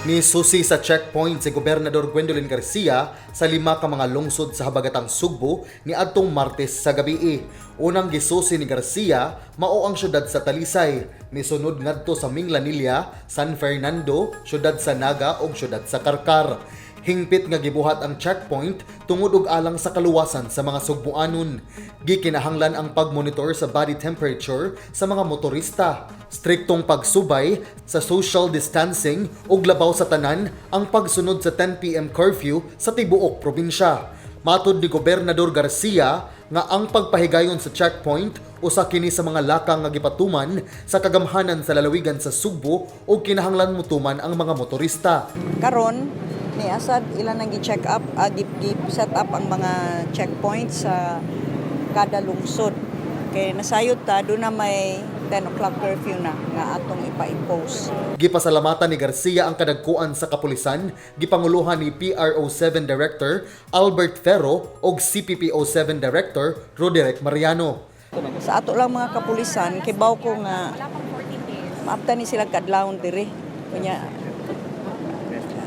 Ni susi sa checkpoint si Gobernador Gwendolyn Garcia sa 5 ka mga lungsod sa habagatang Sugbo ni adtong Martes sa gabii. Unang gisusi ni Garcia mao ang syudad sa Talisay, misunod ngadto sa Minglanilla, San Fernando, syudad sa Naga ug syudad sa Karkar. Hingpit nga gibuhat ang checkpoint tungod og alang sa kaluwasan sa mga Sugboanon. Gikinahanglan ang pagmonitor sa body temperature sa mga motorista, striktong pagsubay sa social distancing ug labaw sa tanan ang pagsunod sa 10 PM curfew sa tibuok probinsya. Matud ni Gobernador Garcia nga ang pagpahigayon sa checkpoint usa kini sa mga lakang nga gipatuman sa kagamhanan sa lalawigan sa Sugbo ug kinahanglan motuman ang mga motorista. Karon ni Asad ilan nang gi-check up, set up ang mga checkpoints sa kada lungsod. Kay nasayod ta do na may 10 o'clock curfew na nga atong ipa-impose. Gipasalamatan ni Garcia ang kadagkuan sa kapulisan, gipanguluhan ni PRO7 Director Albert Ferro ug CPPO7 Director Roderick Mariano. Sa ato lang mga kapulisan, kibaw ko nga maapta ni sila kadlawon diri. Kunya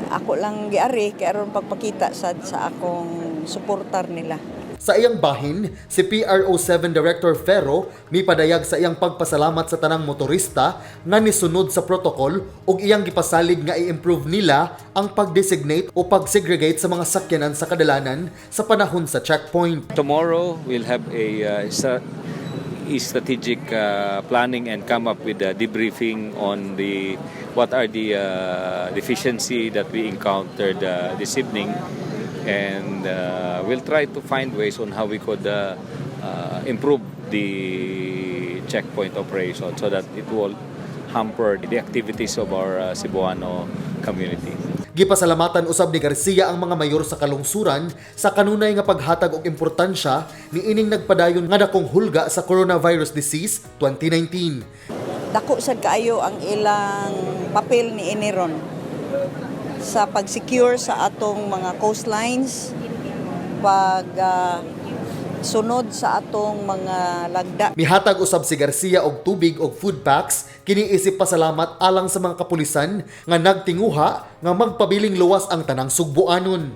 ako lang giari kay aron pagpakita sa akong suportar nila. Sa iyang bahin, si PRO7 Director Ferro mipadayag sa iyang pagpasalamat sa tanang motorista nga nisunod sa protocol ug iyang gipasalig nga i-improve nila ang pag-designate o pag-segregate sa mga sakyanan sa kadalanan sa panahon sa checkpoint. Tomorrow we'll have a strategic planning and come up with a debriefing on what are the deficiency that we encountered this evening, and we'll try to find ways on how we could improve the checkpoint operation so that it will hamper the activities of our Cebuano community. Gipasalamatan usab ni Garcia ang mga mayor sa kalungsuran sa kanunay nga paghatag og importansya ni ining nagpadayon nga dakong hulga sa coronavirus disease 2019. Dako sad kaayo ang ilang papel ni Iniron sa pag-secure sa atong mga coastlines, sunod sa atong mga lagda. Mihatag usab si Garcia og tubig og food packs kini isip pasalamat alang sa mga kapulisan nga nagtinguha nga magpabiling luwas ang tanang Sugboanon.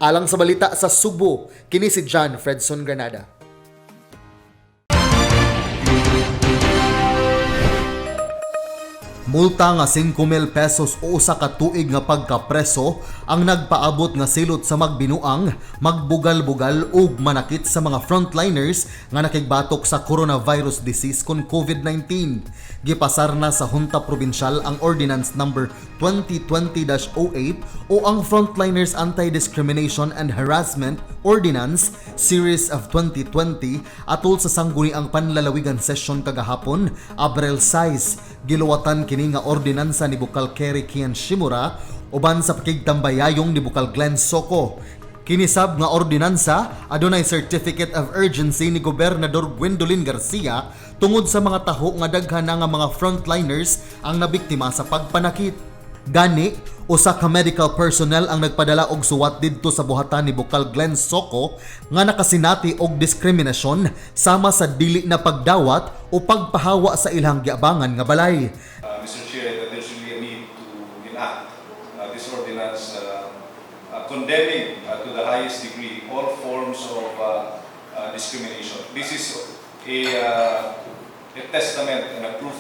Alang sa balita sa Subo, kini si John Fredson Granada. Multa nga 5,000 pesos o usa ka tuig nga pagkapreso ang nagpaabot nga silot sa magbinuang, magbugal-bugal ug manakit sa mga frontliners nga nakigbatok sa coronavirus disease kon COVID-19. Gipasar na sa Hunta Probinsyal ang Ordinance number 2020-08 o ang Frontliners Anti-Discrimination and Harassment Ordinance Series of 2020 atol sa sangguniang panlalawigan session kagahapon, Abril 6. Giluwatan kini nga ordinansa ni Bukal Kerry Kian Shimura uban sa pakigtambayayong ni Bukal Glenn Soko. Kinisab nga ordinansa adunay certificate of urgency ni Gobernador Gwendolyn Garcia tungod sa mga taho nga daghan na nga mga frontliners ang nabiktima sa pagpanakit. Gani, usa ka medical personnel ang nagpadala og suwat didto sa buhatan ni Bukal Glenn Soko nga nakasinati og diskriminasyon sama sa dili na pagdawat o pagpahawa sa ilang giabangan nga balay. Mr. Chair, that there's really a need to enact this ordinance condemning to the highest degree all forms of discrimination. This is a testament and a proof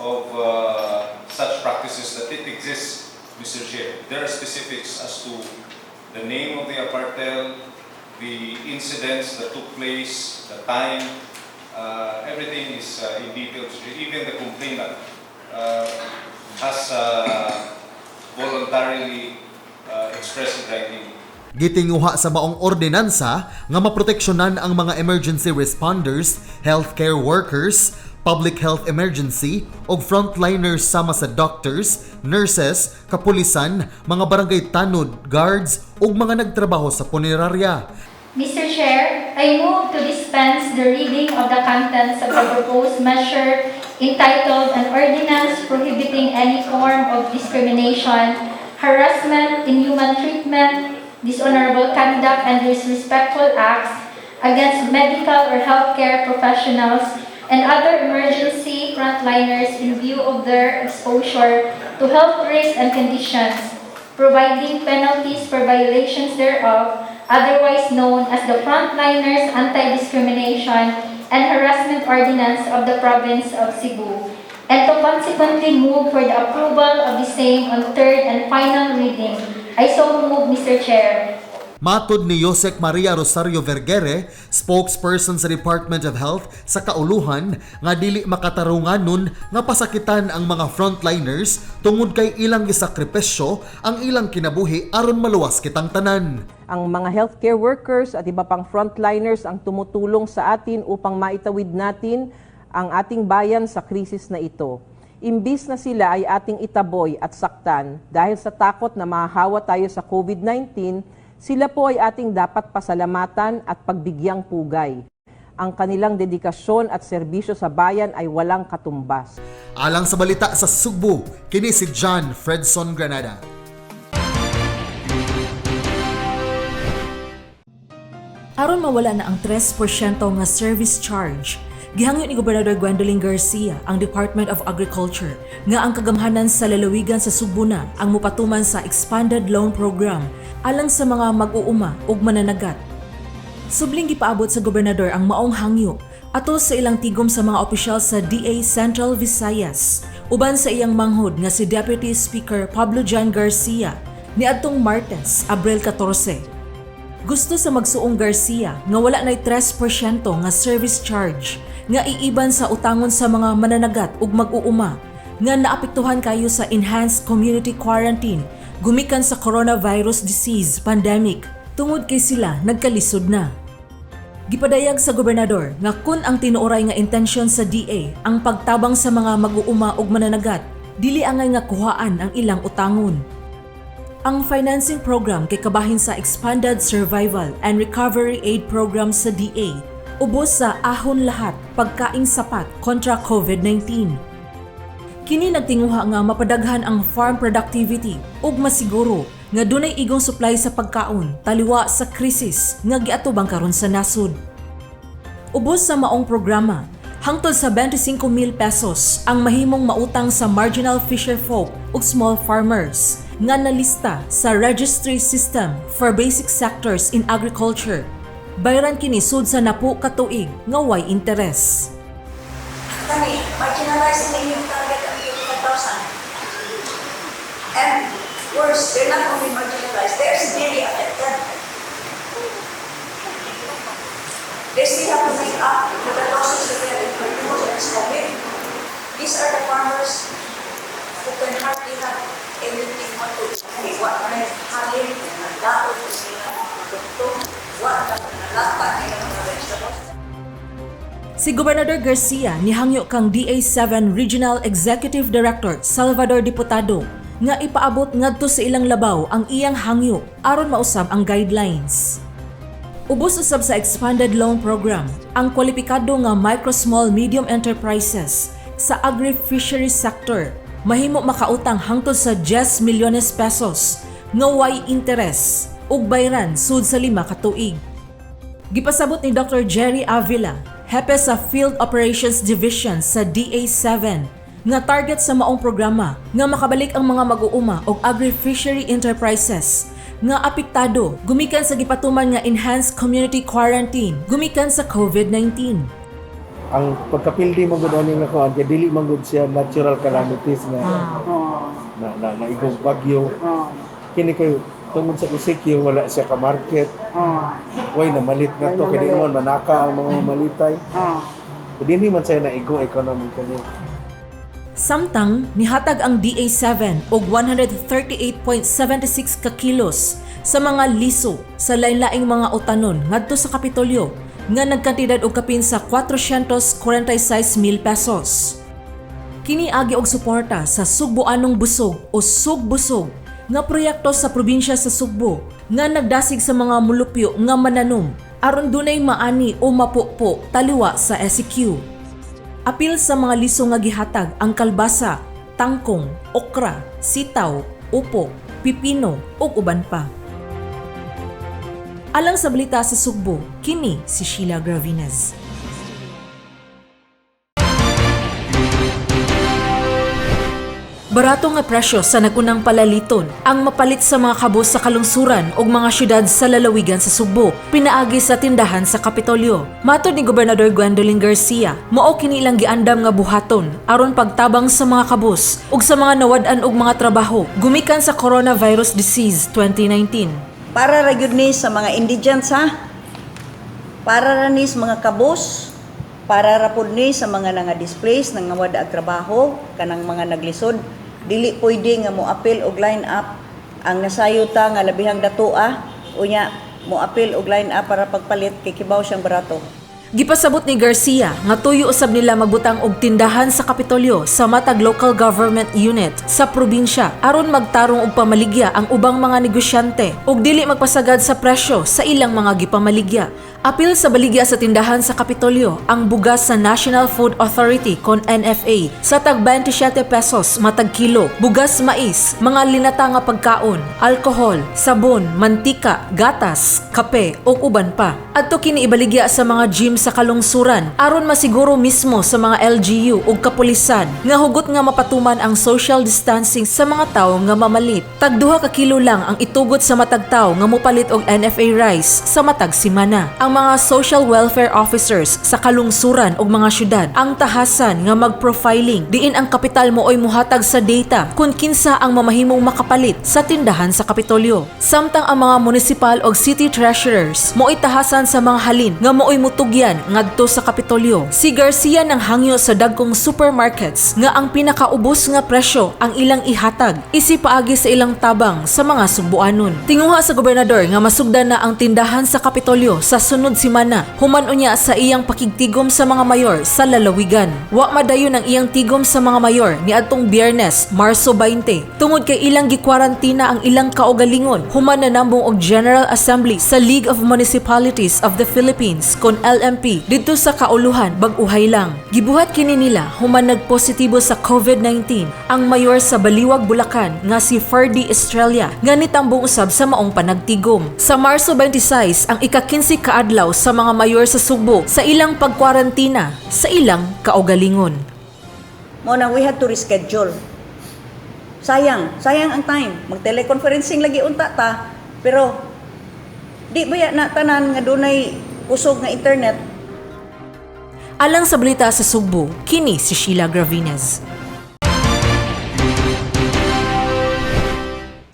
of such practices that it exists, Mr. Chair. There are specifics as to the name of the apartheid, the incidents that took place, the time, everything is in detail. Even the complainant has voluntarily expressed in writing. Gitinguha sa maong ordinansa nga maproteksyonan ang mga emergency responders, healthcare workers, public health emergency o frontliners sama sa doctors, nurses, kapulisan, mga barangay tanod, guards o mga nagtrabaho sa punerarya. Mr. Chair, I move to dispense the reading of the contents of the proposed measure entitled An Ordinance Prohibiting Any Form of Discrimination, Harassment, Inhuman Treatment, Dishonorable Conduct, and Disrespectful Acts against medical or healthcare professionals and other emergency frontliners in view of their exposure to health risks and conditions, providing penalties for violations thereof, otherwise known as the Frontliners Anti-Discrimination and Harassment Ordinance of the Province of Cebu, and to consequently move for the approval of the same on third and final reading. I so move, Mr. Chair. Matod ni Josec Maria Rosario Vergere, spokesperson sa Department of Health sa kauluhan nga dili makatarunganon nga pasakitan ang mga frontliners tungod kay ilang gisakripisyo ang ilang kinabuhi aron maluwas kitang tanan. Ang mga healthcare workers at iba pang frontliners ang tumutulong sa atin upang maitawid natin ang ating bayan sa krisis na ito. Imbis na sila ay ating itaboy at saktan dahil sa takot na mahahawa tayo sa COVID-19, sila po ay ating dapat pasalamatan at pagbigyang pugay. Ang kanilang dedikasyon at serbisyo sa bayan ay walang katumbas. Alang sa balita sa Sugbo, kini si John Fredson Granada. Aron mawala na ang 3% nga service charge, gihangyo ni Gobernador Gwendolyn Garcia ang Department of Agriculture nga ang kagamhanan sa lalawigan sa Subo na ang mupatuman sa expanded loan program alang sa mga mag-uuma ug mananagat. Subling gipaabot sa gobernador ang maong hangyo ato sa ilang tigom sa mga opisyal sa DA Central Visayas uban sa iyang manghod nga si Deputy Speaker Pablo John Garcia niadtong Martes, Abril 14. Gusto sa magsuong Garcia nga wala nay 3% nga service charge nga iiban sa utangon sa mga mananagat ug mag-uuma nga naapektuhan kayo sa enhanced community quarantine gumikan sa coronavirus disease pandemic tungod kay sila nagkalisod na. Gipadayag sa gobernador nga kun ang tinuoray nga intensyon sa DA ang pagtabang sa mga mag-uuma ug mananagat, dili angay nga kuhaan ang ilang utangon. Ang financing program kay kabahin sa Expanded Survival and Recovery Aid Program sa DA, ubos sa ahon lahat pagkaing sapat kontra COVID-19. Kini nagtinguha nga mapadaghan ang farm productivity ug masiguro nga dunay igong supply sa pagkaon taliwa sa krisis nga giatubang karon sa nasud. Ubos sa maong programa, hangtod sa 25,000 pesos ang mahimong mautang sa marginal fisher folk ug small farmers nga nalista sa registry system for basic sectors in agriculture. Bayran kini sud sa napu ka tuig nga way interes. Kami, marginalized na yung target ang 85,000. And worse, they're not only marginalized, they're severely affected. They still have to make up for the losses that they have incurred against COVID. These are the farmers who can hardly have anything on to eat. What na halin, nagdaot, what na nalata, mga vegetables. Si Gobernador Garcia nihangyo kang DA7 Regional Executive Director Salvador Diputado nga ipaabot ngadto sa ilang labaw ang iyang hangyo aron mausab ang guidelines. Ubos usab sa expanded loan program ang kwalipikado nga micro, small, medium enterprises sa agri-fishery sector mahimo makautang hangtod sa 10 milyones pesos nga way interes ug bayran sud sa 5 ka tuig. Gipasabot ni Dr. Jerry Avila, hepe sa Field Operations Division sa DA7, nga target sa maong programa nga makabalik ang mga mag-uuma og agri-fishery enterprises nga apektado gumikan sa gipatuman nga enhanced community quarantine gumikan sa COVID-19. Ang pagkapildi man gud ani nga kuan kay dili man gud siya natural calamities nga na igong bagyo. Kini kay tungod sa usikyo wala siya ka market. Way na malit na to kay di man manaka ang mga malitay. Dili man siya na igong economically. Samtang nihatag ang DA7 og 138.76 ka kilos sa mga liso sa lain-laing mga utanon ngadto sa Kapitolyo nga nagkantidad og kapin sa 446,000 pesos. Kini agi og suporta sa Sugboanong Busog o Sugbusog nga proyekto sa probinsya sa Sugbo nga nagdasig sa mga mulupyo nga mananom aron dunay maani o mapukpo taliwa sa SEQ. Apil sa mga liso nga gihatag ang kalbasa, tangkong, okra, sitaw, upo, pipino ug uban pa. Alang sa balita sa Sugbo, kini si Sheila Gravinez. Barato nga presyo sa nagunang palaliton ang mapalit sa mga kabos sa kalungsuran ug mga syudad sa lalawigan sa Sugbo, pinaagi sa tindahan sa Kapitolyo. Matod ni Gobernador Gwendolyn Garcia, mao kini ilang giandam nga buhaton aron pagtabang sa mga kabos ug sa mga nawad-an og mga trabaho gumikan sa coronavirus disease 2019. Para ra gyud ni sa mga indigents ha. Para ra ni sa mga kabos, para ra pud ni sa mga nga-displaced nang nawad ang trabaho kanang mga naglisod. Dili pwede nga mo appeal og line up ang nasayuta nga labihang datua unya mo appeal og line up para pagpalit kay kibaw siyang barato. Gipasabot ni Garcia nga tuyo usab nila magbutang og tindahan sa Kapitolyo sa matag local government unit sa probinsya aron magtarong og pamaligya ang ubang mga negosyante ug dili magpasagad sa presyo sa ilang mga gipamaligya. Apil sa baligya sa tindahan sa Kapitolyo ang bugas sa National Food Authority kon NFA sa tag 27 pesos matag kilo, bugas mais, mga linata nga pagkaon, alkohol, sabon, mantika, gatas, kape ug uban pa. Adto kini ibaligya sa mga gym sa kalungsuran aron masiguro mismo sa mga LGU ug kapulisan nga hugot nga mapatuman ang social distancing sa mga tawo nga mamalit. Tag 2 ka kilo lang ang itugot sa matag tawo nga mopalit og NFA rice sa matag semana. Ang mga social welfare officers sa kalungsuran ug mga syudad ang tahasan nga mag-profiling diin ang kapital mooy muhatag sa data kung kinsa ang mamahimong makapalit sa tindahan sa Kapitolyo. Samtang ang mga municipal ug city treasurers mooy tahasan sa mga halin nga mooy mutugyan ngadto sa Kapitolyo. Si Garcia nang hangyo sa dagkong supermarkets nga ang pinakaubos nga presyo ang ilang ihatag isip paagi sa ilang tabang sa mga Sugboanon. Tinguha sa gobernador nga masugdan na ang tindahan sa Kapitolyo sa sunod semana human unya sa iyang pakigtigom sa mga mayor sa lalawigan. Wa madayon ang iyang tigom sa mga mayor niadtong Biyernes, Marso 20 tungod kay ilang gikwarantina ang ilang kaugalingon human na nambong og General Assembly sa League of Municipalities of the Philippines kon LMP didto sa kauluhan bag-uhay lang. Gibuhat kini nila human nagpositibo sa COVID-19 ang mayor sa Baliwag, Bulacan nga si Ferdy Estrella nga nitambong usab sa maong panagtigom. Sa Marso 26 ang ika-15 kaadlaw adlaw sa mga mayor sa Subo sa ilang pagkwarantina sa ilang kaugalingon. Mo na we had to reschedule. Sayang ang time. Mag-teleconferencing lagi unta ta. Pero di ba na tanan nga dunay kusog nga internet? Alang sa balita sa Subo, kini si Sheila Gravinez.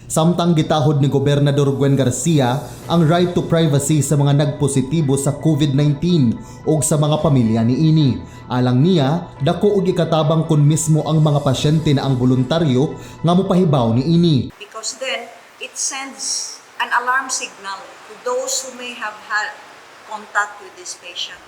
Samtang gitahod ni Gobernador Gwen Garcia ang right to privacy sa mga nagpositibo sa COVID-19 o sa mga pamilya ni ini. Alang niya, dako og ikatabang kun mismo ang mga pasyente na ang voluntaryo nga mopahibaw ni ini. Because then it sends an alarm signal to those who may have had contact with this patient.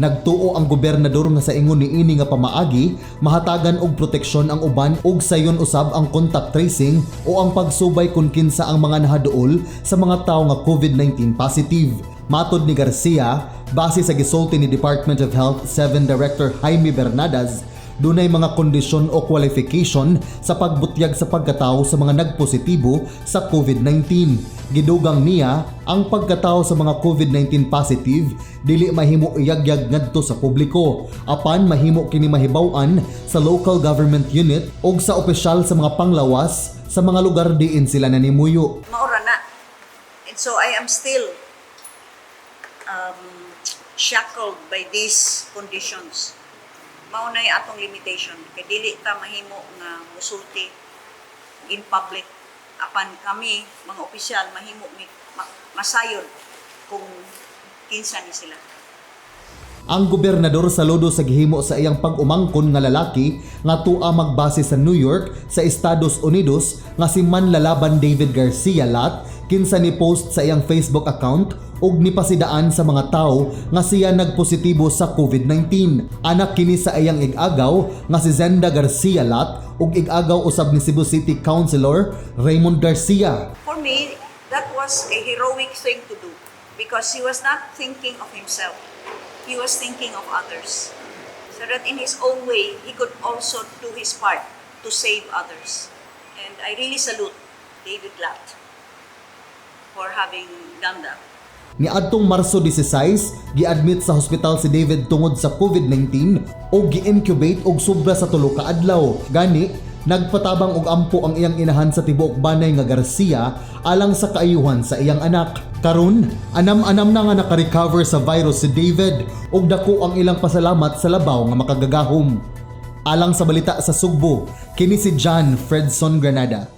Nagtuo ang gobernador nga sa ingon ni ini nga pamaagi, mahatagan og proteksyon ang uban ug sayon usab ang contact tracing o ang pagsubay kung kinsa ang mga nahaduol sa mga tawo nga COVID-19 positive. Matod ni Garcia, base sa gisulti ni Department of Health 7 Director Jaime Bernadas, dunay mga kondisyon o qualification sa pagbutyag sa pagkatawo sa mga nagpositibo sa COVID-19. Gidugang niya, ang pagkatawo sa mga COVID-19 positive dili mahimo iyagyag ngadto sa publiko, apan mahimo kini mahibaw-an sa local government unit o sa opisyal sa mga panglawas sa mga lugar diin sila nanimuyo. Maura na. And so I am still shackled by these conditions. Maunay atong limitation kay dili ta mahimo nga musulti in public apan kami mga opisyal mahimo masayod kung kinsa ni sila. Ang gobernador saludo sa gihimo sa iyang pag-umangkon nga lalaki nga tua magbase sa New York sa Estados Unidos nga si Manlalaban David Garcia Lat kinsa ni post sa iyang Facebook account ug nipasidaan sa mga tawo nga siya nagpositibo sa COVID-19. Anak kini sa iyang ig-agaw nga si Zenda Garcia Lat ug ig-agaw usab ni Cebu City Councilor Raymond Garcia. For me, that was a heroic thing to do because he was not thinking of himself. He was thinking of others. So that in his own way, he could also do his part to save others. And I really salute David Lat for having done that. Niadtong Marso 16, gi-admit sa hospital si David tungod sa COVID-19 o gi-incubate og sobra sa 3 ka adlaw. Gani, nagpatabang og ampo ang iyang inahan sa tibuok banay nga Garcia alang sa kaayuhan sa iyang anak. Karon, anam-anam na nga naka-recover sa virus si David ug dako ang ilang pasalamat sa labaw nga makagagahom. Alang sa balita sa Sugbo, kini si John Fredson Granada.